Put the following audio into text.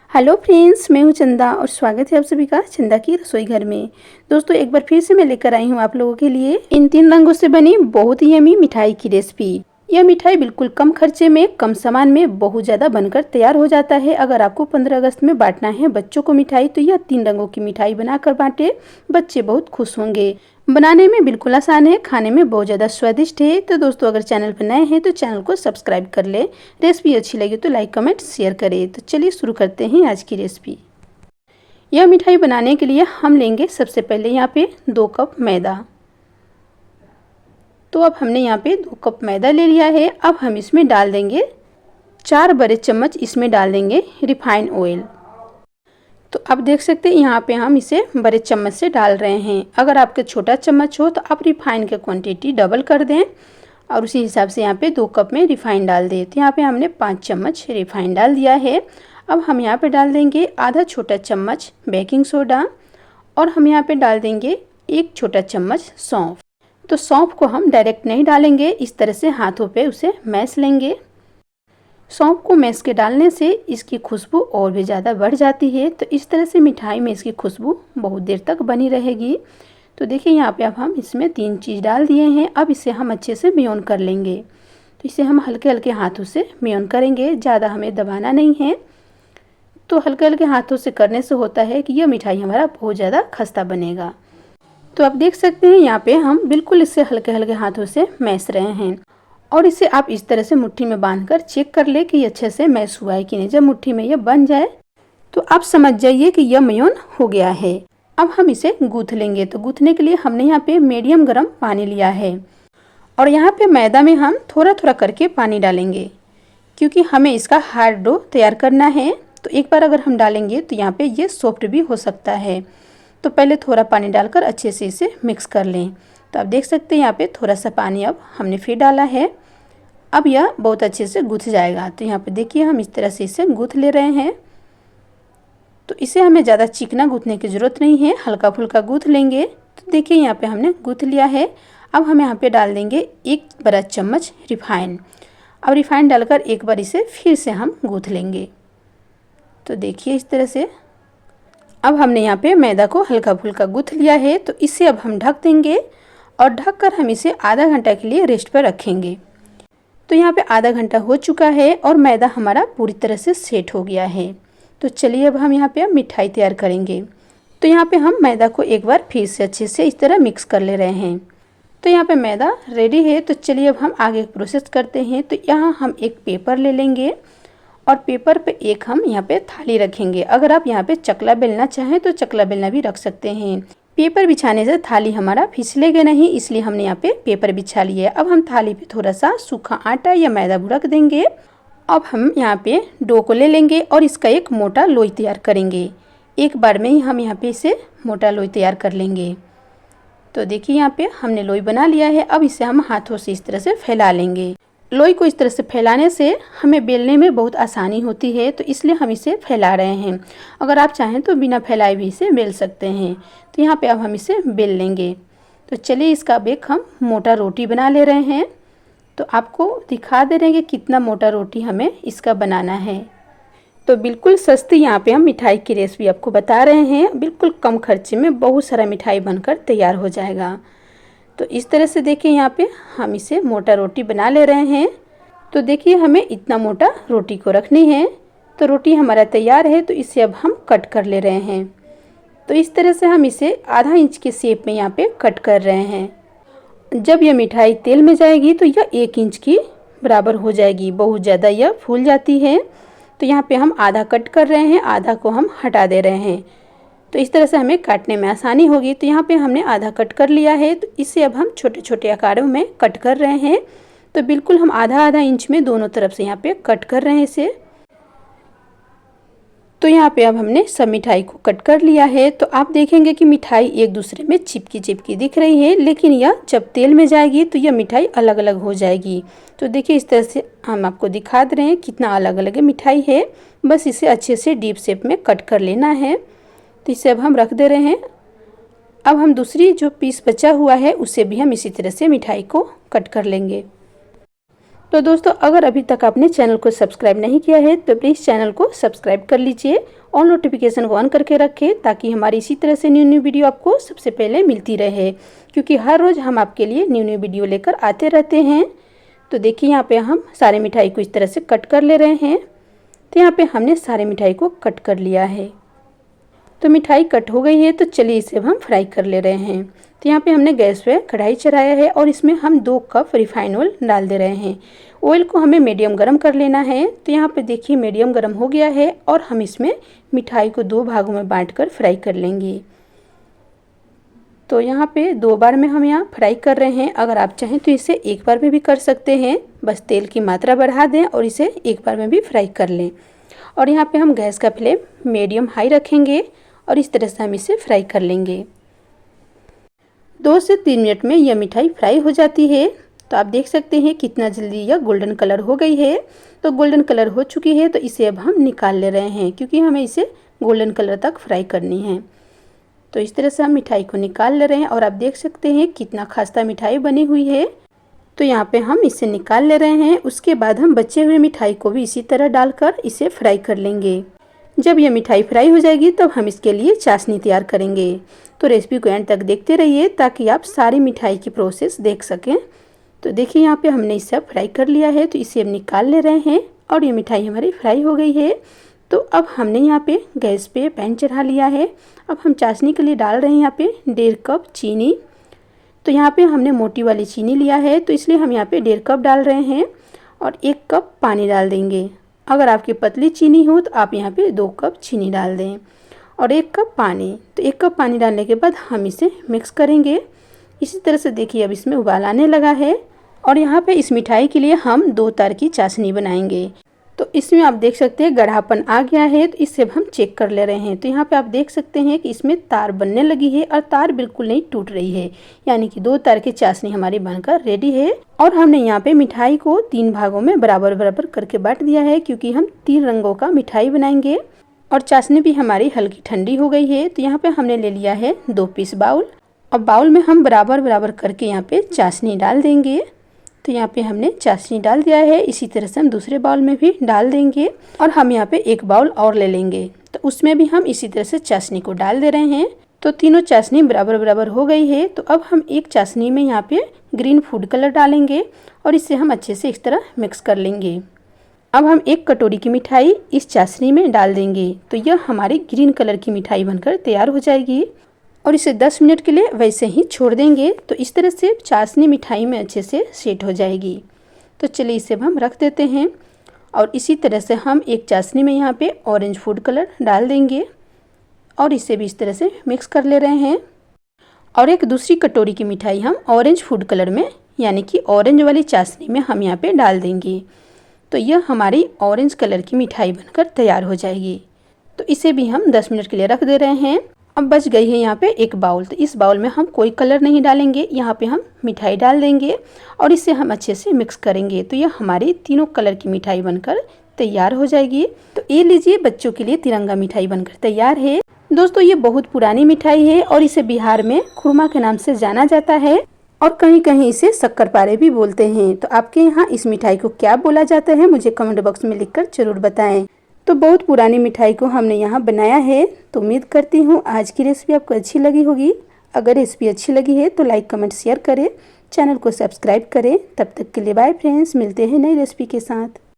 Hello friends, मैं हूं चंदा और स्वागत है आप सभी का चंदा की रसोई घर में। दोस्तों, एक बार फिर से मैं लेकर आई हूं आप लोगों के लिए इन 3 रंगों से बनी बहुत ही यमी मिठाई की रेसिपी। यह मिठाई बिल्कुल कम खर्चे में, कम सामान में बहुत ज़्यादा बनकर तैयार हो जाता है। अगर आपको 15 अगस्त में बांटना है बच्चों को मिठाई, तो यह 3 रंगों की मिठाई बनाकर बांटे, बच्चे बहुत खुश होंगे। बनाने में बिल्कुल आसान है, खाने में बहुत ज़्यादा स्वादिष्ट है। तो दोस्तों, अगर चैनल पर नए हैं तो चैनल को सब्सक्राइब कर ले। रेसिपी अच्छी लगी तो लाइक कमेंट शेयर करें। तो चलिए शुरू करते हैं आज की रेसिपी। यह मिठाई बनाने के लिए हम लेंगे सबसे पहले यहाँ पे 2 कप मैदा। तो अब हमने यहाँ पे 2 कप मैदा ले लिया है। अब हम इसमें डाल देंगे 4 बड़े चम्मच इसमें डाल देंगे रिफाइंड ऑयल। तो अब देख सकते हैं यहाँ पे हम इसे बड़े चम्मच से डाल रहे हैं। अगर आपके छोटा चम्मच हो तो आप रिफाइन की क्वांटिटी डबल कर दें और उसी हिसाब से यहाँ पे 2 कप में रिफाइन डाल दें। तो यहाँ पे हमने 5 चम्मच रिफाइन डाल दिया है। अब हम यहाँ पे डाल देंगे आधा छोटा चम्मच बेकिंग सोडा और हम यहाँ पे डाल देंगे 1 छोटा चम्मच सौंफ। तो सौंफ को हम डायरेक्ट नहीं डालेंगे, इस तरह से हाथों पे उसे मैश लेंगे। सौंफ को मैश के डालने से इसकी खुशबू और भी ज़्यादा बढ़ जाती है। तो इस तरह से मिठाई में इसकी खुशबू बहुत देर तक बनी रहेगी। तो देखिए यहाँ पे अब हम इसमें 3 चीज़ डाल दिए हैं। अब इसे हम अच्छे से मेयोन कर लेंगे। तो इसे हम हल्के हल्के हाथों से मेयोन करेंगे, ज़्यादा हमें दबाना नहीं है। तो हल्के हल्के हाथों से करने से होता है कि यह मिठाई हमारा बहुत ज़्यादा खस्ता बनेगा। तो आप देख सकते हैं यहाँ पे हम बिल्कुल इसे हल्के हल्के हाथों से मैश रहे हैं और इसे आप इस तरह से मुट्ठी में बांधकर चेक कर ले कि ये अच्छे से मैश हुआ है कि नहीं। जब मुट्ठी में ये बन जाए तो आप समझ जाइए कि यह मेयोन हो गया है। अब हम इसे गूँथ लेंगे। तो गूँथने के लिए हमने यहाँ पे मीडियम गर्म पानी लिया है और यहाँ पे मैदा में हम थोड़ा थोड़ा करके पानी डालेंगे क्योंकि हमें इसका हार्ड डो तैयार करना है। तो एक बार अगर हम डालेंगे तो यहाँ पे ये सॉफ्ट भी हो सकता है। तो पहले थोड़ा पानी डालकर अच्छे से इसे मिक्स कर लें। तो आप देख सकते हैं यहाँ पे थोड़ा सा पानी अब हमने फिर डाला है। अब यह बहुत अच्छे से गूँथ जाएगा। तो यहाँ पे देखिए हम इस तरह से इसे गूँथ ले रहे हैं। तो इसे हमें ज़्यादा चिकना गूँथने की ज़रूरत नहीं है, हल्का फुल्का गूँथ लेंगे। तो देखिए यहाँ पे हमने गूँथ लिया है। अब हम यहाँ पे डाल देंगे 1 बड़ा चम्मच रिफाइन। अब रिफाइन डालकर एक बार इसे फिर से हम गूँथ लेंगे। तो देखिए इस तरह से अब हमने यहाँ पे मैदा को हल्का फुल्का गूँथ लिया है। तो इसे अब हम ढक देंगे और ढककर हम इसे आधा घंटा के लिए रेस्ट पर रखेंगे। तो यहाँ पे आधा घंटा हो चुका है और मैदा हमारा पूरी तरह से सेट हो गया है। तो चलिए अब हम यहाँ पे मिठाई तैयार करेंगे। तो यहाँ पे हम मैदा को एक बार फिर से अच्छे से इस तरह मिक्स कर ले रहे हैं। तो यहाँ पे मैदा रेडी है। तो चलिए अब हम आगे प्रोसेस करते हैं। तो यहाँ हम एक पेपर ले लेंगे और पेपर पे एक हम यहाँ पे थाली रखेंगे। अगर आप यहाँ पे चकला बेलना चाहें तो चकला बेलना भी रख सकते हैं। पेपर बिछाने से थाली हमारा फिसलेगा नहीं, इसलिए हमने यहाँ पे पेपर बिछा लिया है। अब हम थाली पे थोड़ा सा सूखा आटा या मैदा रख देंगे। अब हम यहाँ पे डो को ले लेंगे और इसका एक मोटा लोई तैयार करेंगे। एक बार में ही हम यहाँ पे इसे मोटा लोई तैयार कर लेंगे। तो देखिए यहाँ पे हमने लोई बना लिया है। अब इसे हम हाथों से इस तरह से फैला लेंगे। लोई को इस तरह से फैलाने से हमें बेलने में बहुत आसानी होती है, तो इसलिए हम इसे फैला रहे हैं। अगर आप चाहें तो बिना फैलाए भी इसे बेल सकते हैं। तो यहाँ पे अब हम इसे बेल लेंगे। तो चलिए इसका अब एक हम मोटा रोटी बना ले रहे हैं। तो आपको दिखा दे रहे हैं कि कितना मोटा रोटी हमें इसका बनाना है। तो बिल्कुल सस्ती यहाँ पे हम मिठाई की रेसिपी आपको बता रहे हैं। बिल्कुल कम खर्चे में बहुत सारा मिठाई बनकर तैयार हो जाएगा। तो इस तरह से देखिए यहाँ पे हम इसे मोटा रोटी बना ले रहे हैं। तो देखिए हमें इतना मोटा रोटी को रखनी है। तो रोटी हमारा तैयार है। तो इसे अब हम कट कर ले रहे हैं। तो इस तरह से हम इसे आधा इंच के शेप में यहाँ पे कट कर रहे हैं। जब यह मिठाई तेल में जाएगी तो यह 1 इंच की बराबर हो जाएगी। बहुत ज़्यादा यह फूल जाती है। तो यहाँ पे हम आधा कट कर रहे हैं, आधा को हम हटा दे रहे हैं। तो इस तरह से हमें काटने में आसानी होगी। तो यहाँ पे हमने आधा कट कर लिया है। तो इसे अब हम छोटे छोटे आकारों में कट कर रहे हैं। तो बिल्कुल हम आधा आधा इंच में दोनों तरफ से यहाँ पे कट कर रहे हैं इसे। तो यहाँ पे अब हमने सब मिठाई को कट कर लिया है। तो आप देखेंगे कि मिठाई एक दूसरे में चिपकी चिपकी दिख रही है, लेकिन यह जब तेल में जाएगी तो यह मिठाई अलग अलग हो जाएगी। तो देखिए इस तरह से हम आपको दिखा दे रहे हैं कितना अलग अलग मिठाई है। बस इसे अच्छे से डीप शेप में कट कर लेना है। तो इसे अब हम रख दे रहे हैं। अब हम दूसरी जो पीस बचा हुआ है उसे भी हम इसी तरह से मिठाई को कट कर लेंगे। तो दोस्तों अगर अभी तक आपने चैनल को सब्सक्राइब नहीं किया है तो प्लीज़ चैनल को सब्सक्राइब कर लीजिए और नोटिफिकेशन को ऑन करके रखें ताकि हमारी इसी तरह से न्यू न्यू वीडियो आपको सबसे पहले मिलती रहे, क्योंकि हर रोज़ हम आपके लिए न्यू न्यू वीडियो लेकर आते रहते हैं। तो देखिए यहाँ पे हम सारे मिठाई को इस तरह से कट कर ले रहे हैं। तो यहाँ पे हमने सारे मिठाई को कट कर लिया है। तो मिठाई कट हो गई है, तो चलिए इसे हम फ्राई कर ले रहे हैं। तो यहाँ पे हमने गैस पे कढ़ाई चढ़ाया है और इसमें हम 2 कप रिफाइन ऑयल डाल दे रहे हैं। ऑयल को हमें मीडियम गरम कर लेना है। तो यहाँ पे देखिए मीडियम गरम हो गया है और हम इसमें मिठाई को 2 भागों में बांटकर फ्राई कर लेंगे। तो यहाँ पे 2 बार में हम यहाँ फ्राई कर रहे हैं। अगर आप चाहें तो इसे एक बार में भी कर सकते हैं, बस तेल की मात्रा बढ़ा दें और इसे एक बार में भी फ्राई कर लें। और यहाँ पे हम गैस का फ्लेम मीडियम हाई रखेंगे और इस तरह से हम इसे फ्राई कर लेंगे। 2 से 3 मिनट में यह मिठाई फ्राई हो जाती है। तो आप देख सकते हैं कितना जल्दी यह गोल्डन कलर हो गई है। तो गोल्डन कलर हो चुकी है, तो इसे अब हम निकाल ले रहे हैं, क्योंकि हमें इसे गोल्डन कलर तक फ्राई करनी है। तो इस तरह से हम मिठाई को निकाल ले रहे हैं और आप देख सकते हैं कितना खस्ता मिठाई बनी हुई है। तो यहाँ पे हम इसे निकाल ले रहे हैं। उसके बाद हम बचे हुए मिठाई को भी इसी तरह डालकर इसे फ्राई कर लेंगे। जब यह मिठाई फ्राई हो जाएगी तब हम इसके लिए चाशनी तैयार करेंगे। तो रेसिपी को एंड तक देखते रहिए ताकि आप सारी मिठाई की प्रोसेस देख सकें। तो देखिए यहाँ पे हमने इसे फ्राई कर लिया है, तो इसे हम निकाल ले रहे हैं और ये मिठाई हमारी फ्राई हो गई है। तो अब हमने यहाँ पे गैस पे पैन चढ़ा लिया है। अब हम चाशनी के लिए डाल रहे हैं यहाँ पे 1.5 कप चीनी। तो यहाँ पे हमने मोटी वाली चीनी लिया है, तो इसलिए हम यहाँ पे 1.5 कप डाल रहे हैं और 1 कप पानी डाल देंगे। अगर आपकी पतली चीनी हो तो आप यहाँ पे 2 कप चीनी डाल दें और 1 कप पानी। तो 1 कप पानी डालने के बाद हम इसे मिक्स करेंगे। इसी तरह से देखिए अब इसमें उबाल आने लगा है और यहाँ पे इस मिठाई के लिए हम 2 तार की चाशनी बनाएंगे। तो इसमें आप देख सकते हैं गाढ़ापन आ गया है, तो इससे हम चेक कर ले रहे हैं। तो यहाँ पे आप देख सकते हैं कि इसमें तार बनने लगी है और तार बिल्कुल नहीं टूट रही है, यानी कि 2 तार की चाशनी हमारी बनकर रेडी है। और हमने यहाँ पे मिठाई को 3 भागों में बराबर बराबर करके बांट दिया है, क्योंकि हम 3 रंगों का मिठाई बनाएंगे। और चाशनी भी हमारी हल्की ठंडी हो गई है। तो यहाँ पे हमने ले लिया है 2 पीस बाउल। अब बाउल में हम बराबर बराबर करके यहाँ पे चाशनी डाल देंगे। तो यहाँ पे हमने चाशनी डाल दिया है। इसी तरह से हम दूसरे बाउल में भी डाल देंगे और हम यहाँ पे 1 बाउल और ले लेंगे, तो उसमें भी हम इसी तरह से चाशनी को डाल दे रहे हैं। तो तीनों चाशनी बराबर बराबर हो गई है। तो अब हम एक चाशनी में यहाँ पे ग्रीन फूड कलर डालेंगे और इसे हम अच्छे से इस तरह मिक्स कर लेंगे। अब हम 1 कटोरी की मिठाई इस चाशनी में डाल देंगे। तो यह हमारी ग्रीन कलर की मिठाई बनकर तैयार हो जाएगी और इसे 10 मिनट के लिए वैसे ही छोड़ देंगे। तो इस तरह से चाशनी मिठाई में अच्छे से सेट हो जाएगी। तो चलिए इसे हम रख देते हैं और इसी तरह से हम एक चाशनी में यहाँ पे ऑरेंज फूड कलर डाल देंगे और इसे भी इस तरह से मिक्स कर ले रहे हैं। और एक दूसरी कटोरी की मिठाई हम ऑरेंज फूड कलर में, यानी कि ऑरेंज वाली चाशनी में हम यहाँ पे डाल देंगे। तो यह हमारी ऑरेंज कलर की मिठाई बनकर तैयार हो जाएगी। तो इसे भी हम 10 मिनट के लिए रख दे रहे हैं। अब बच गई है यहाँ पे 1 बाउल। तो इस बाउल में हम कोई कलर नहीं डालेंगे, यहाँ पे हम मिठाई डाल देंगे और इसे हम अच्छे से मिक्स करेंगे। तो यह हमारी तीनों कलर की मिठाई बनकर तैयार हो जाएगी। तो ये लीजिए, बच्चों के लिए तिरंगा मिठाई बनकर तैयार है। दोस्तों ये बहुत पुरानी मिठाई है और इसे बिहार में खुरमा के नाम से जाना जाता है और कहीं कहीं इसे शक्करपारे भी बोलते हैं। तो आपके यहाँ इस मिठाई को क्या बोला जाता है मुझे कमेंट बॉक्स में लिखकर जरूर बताएं। तो बहुत पुरानी मिठाई को हमने यहाँ बनाया है। तो उम्मीद करती हूँ आज की रेसिपी आपको अच्छी लगी होगी। अगर रेसिपी अच्छी लगी है तो लाइक कमेंट शेयर करें, चैनल को सब्सक्राइब करें। तब तक के लिए बाय फ्रेंड्स, मिलते हैं नई रेसिपी के साथ।